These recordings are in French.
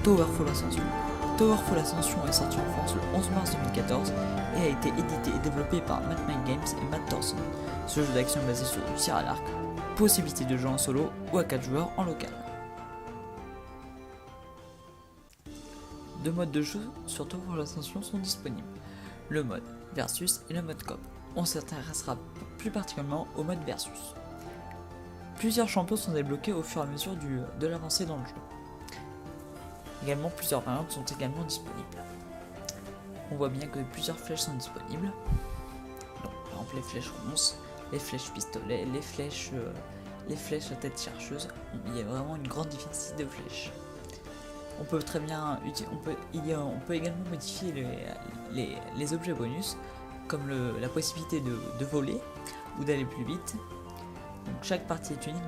Towerfall Ascension. Towerfall Ascension est sorti en France le 11 mars 2014 et a été édité et développé par Madman Games et Matt Thorson. Ce jeu d'action basé sur du tir à l'arc, possibilité de jouer en solo ou à 4 joueurs en local. Deux modes de jeu sur Towerfall Ascension sont disponibles, le mode Versus et le mode Coop. On s'intéressera plus particulièrement au mode Versus. Plusieurs champions sont débloqués au fur et à mesure de l'avancée dans le jeu. Également, plusieurs variantes sont également disponibles. On voit bien que plusieurs flèches sont disponibles. Donc, par exemple, les flèches ronces, les flèches pistolet, les flèches à tête chercheuse. Il y a vraiment une grande diversité de flèches. On peut très bien on peut également modifier les objets bonus, comme la possibilité de voler ou d'aller plus vite. Donc chaque partie est unique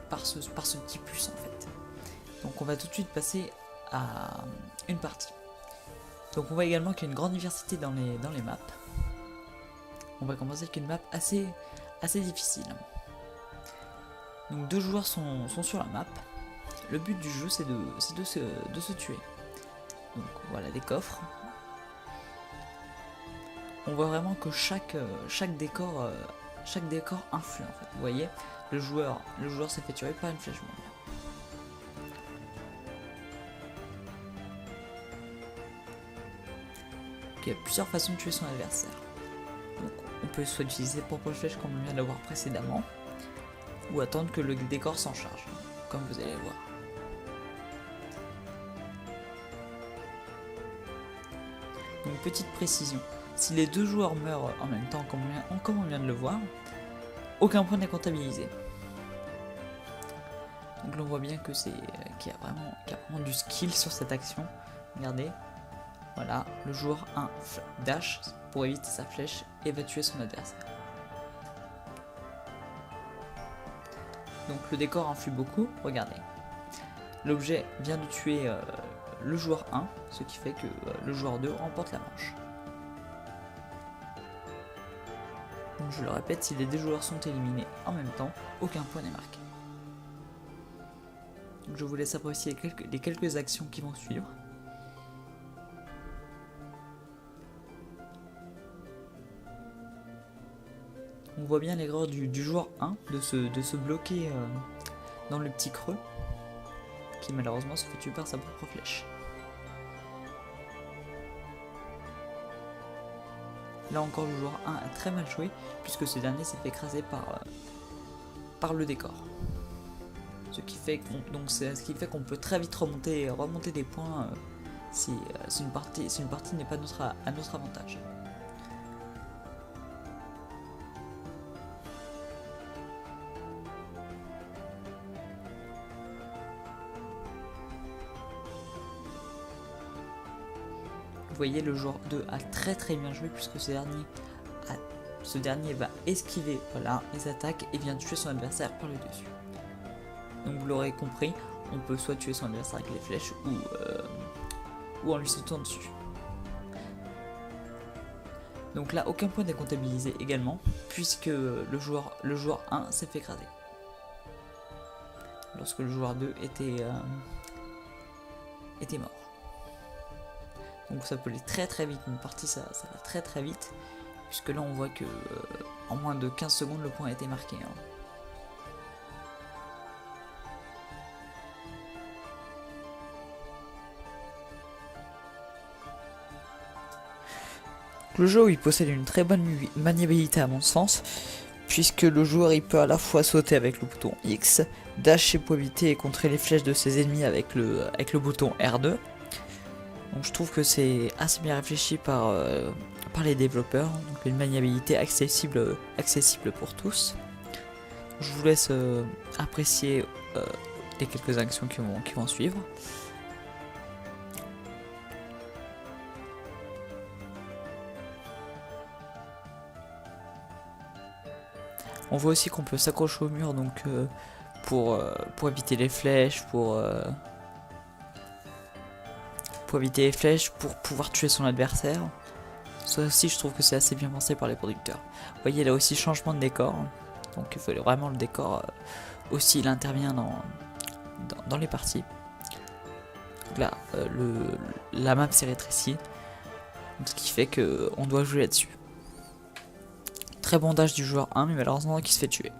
par ce petit plus en fait. Donc on va tout de suite passer à une partie. Donc on voit également qu'il y a une grande diversité dans les maps. On va commencer avec une map assez difficile. Donc deux joueurs sont sur la map. Le but du jeu c'est de se tuer. Donc voilà des coffres. On voit vraiment que chaque décor influe en fait. Vous voyez, le joueur s'est fait tuer par une flèche bombe. Il y a plusieurs façons de tuer son adversaire. Donc, on peut soit utiliser propre flèche comme on vient de le voir précédemment, ou attendre que le décor s'en charge, comme vous allez le voir. Donc petite précision, si les deux joueurs meurent en même temps comme on vient de le voir, aucun point n'est comptabilisé. Donc l'on voit bien que qu'il y a vraiment du skill sur cette action. Regardez, voilà, le joueur 1 dash pour éviter sa flèche et va tuer son adversaire. Donc le décor influe beaucoup, regardez. L'objet vient de tuer le joueur 1, ce qui fait que le joueur 2 remporte la manche. Donc je le répète, si les deux joueurs sont éliminés en même temps, aucun point n'est marqué. Donc je vous laisse apprécier les quelques actions qui vont suivre. On voit bien l'erreur du joueur 1 de se bloquer dans le petit creux, qui malheureusement se fait tuer par sa propre flèche. Là encore le joueur 1 a très mal joué, puisque ce dernier s'est fait écraser par le décor. Ce qui fait qu'on peut très vite remonter des points si une partie n'est pas à notre avantage. Vous voyez, le joueur 2 a très bien joué, puisque ce dernier va esquiver les attaques et vient tuer son adversaire par le dessus. Donc vous l'aurez compris, on peut soit tuer son adversaire avec les flèches ou en lui sautant dessus. Donc là aucun point n'est comptabilisé également, puisque le joueur 1 s'est fait écraser lorsque le joueur 2 était mort. Donc ça peut aller très vite, une partie ça va très vite, puisque là on voit que en moins de 15 secondes le point a été marqué. Le jeu il possède une très bonne maniabilité à mon sens, puisque le joueur il peut à la fois sauter avec le bouton X, dasher pour éviter et contrer les flèches de ses ennemis avec le bouton R2. Donc je trouve que c'est assez bien réfléchi par les développeurs, donc une maniabilité accessible pour tous. Je vous laisse apprécier les quelques actions qui vont suivre. On voit aussi qu'on peut s'accrocher au mur, donc pour éviter les flèches, pour éviter les flèches, pour pouvoir tuer son adversaire. Ça aussi je trouve que c'est assez bien pensé par les producteurs. Vous voyez là aussi changement de décor, donc il faut vraiment le décor aussi il intervient dans les parties. Donc là, la map s'est rétrécie, ce qui fait que on doit jouer là-dessus. Très bon dash du joueur 1, mais malheureusement qui se fait tuer.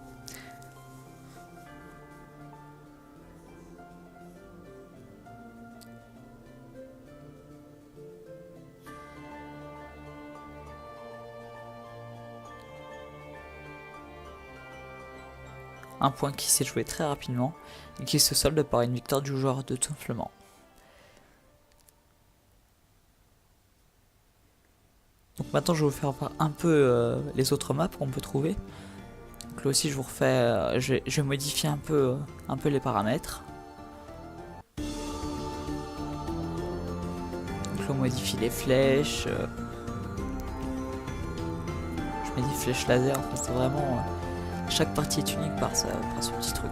Un point qui s'est joué très rapidement et qui se solde par une victoire du joueur de tout simplement. Donc maintenant je vais vous faire voir un peu les autres maps qu'on peut trouver. Donc là aussi je vous refais, je vais modifier un peu les paramètres. Donc là on modifie les flèches. Je mets des flèches laser, enfin, c'est vraiment... chaque partie est unique par ce petit truc.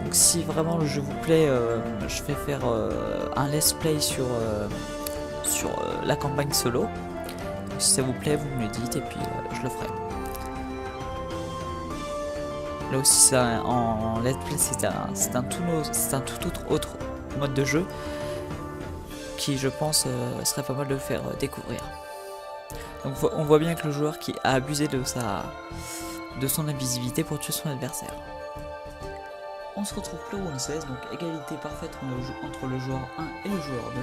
Donc si vraiment le jeu vous plaît, je vais faire un let's play sur la campagne solo. Donc, si ça vous plaît, vous me le dites et puis je le ferai. Là aussi ça, en let's play c'est un tout autre mode de jeu qui je pense serait pas mal de faire découvrir. Donc on voit bien que le joueur qui a abusé de son invisibilité pour tuer son adversaire. On se retrouve pour le round 16, donc égalité parfaite entre le joueur 1 et le joueur 2.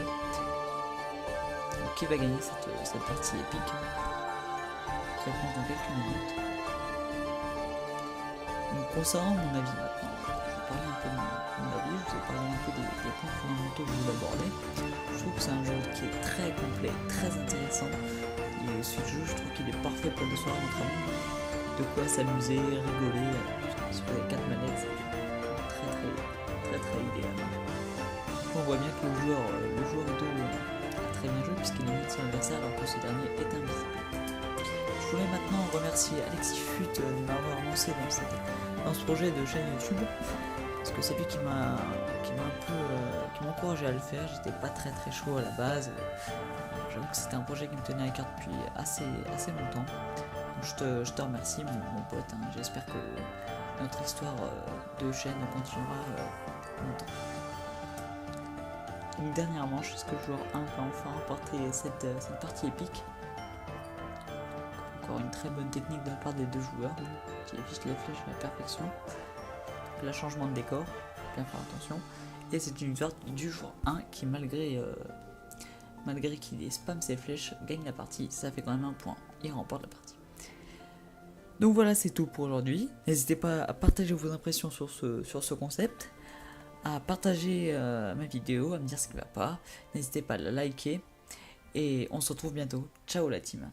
Donc, qui va gagner cette partie épique qui reprend dans quelques minutes. Donc, concernant mon avis maintenant, je vais parler un peu de mon avis, je vous ai parlé un peu des points fondamentaux que je voulais aborder. Je trouve que c'est un jeu qui est très complet, très intéressant. Et ce jeu, je trouve qu'il est parfait pour le soir entre amis. De quoi s'amuser, rigoler, sur les 4 manettes, c'est très idéal. On voit bien que le joueur 2 a très bien joué puisqu'il limite son adversaire alors que ce dernier est invisible. Je voulais maintenant remercier Alexis Fut de m'avoir lancé dans ce projet de chaîne YouTube parce que c'est lui qui m'a encouragé à le faire. J'étais pas très chaud à la base. J'avoue que c'était un projet qui me tenait à cœur depuis assez longtemps. Donc je te remercie mon pote, hein. J'espère que notre histoire de chaîne continuera longtemps. Une dernière manche, est-ce que le joueur 1 va enfin remporter cette partie épique? Encore une très bonne technique de la part des deux joueurs qui affichent les flèches à la perfection. Là, changement de décor, bien faire attention. Et c'est une victoire du joueur 1 qui malgré qu'il spam ses flèches gagne la partie. Ça fait quand même un point, il remporte la partie. Donc voilà, c'est tout pour aujourd'hui. N'hésitez pas à partager vos impressions sur ce concept, à partager ma vidéo, à me dire ce qui ne va pas. N'hésitez pas à la liker et on se retrouve bientôt. Ciao la team.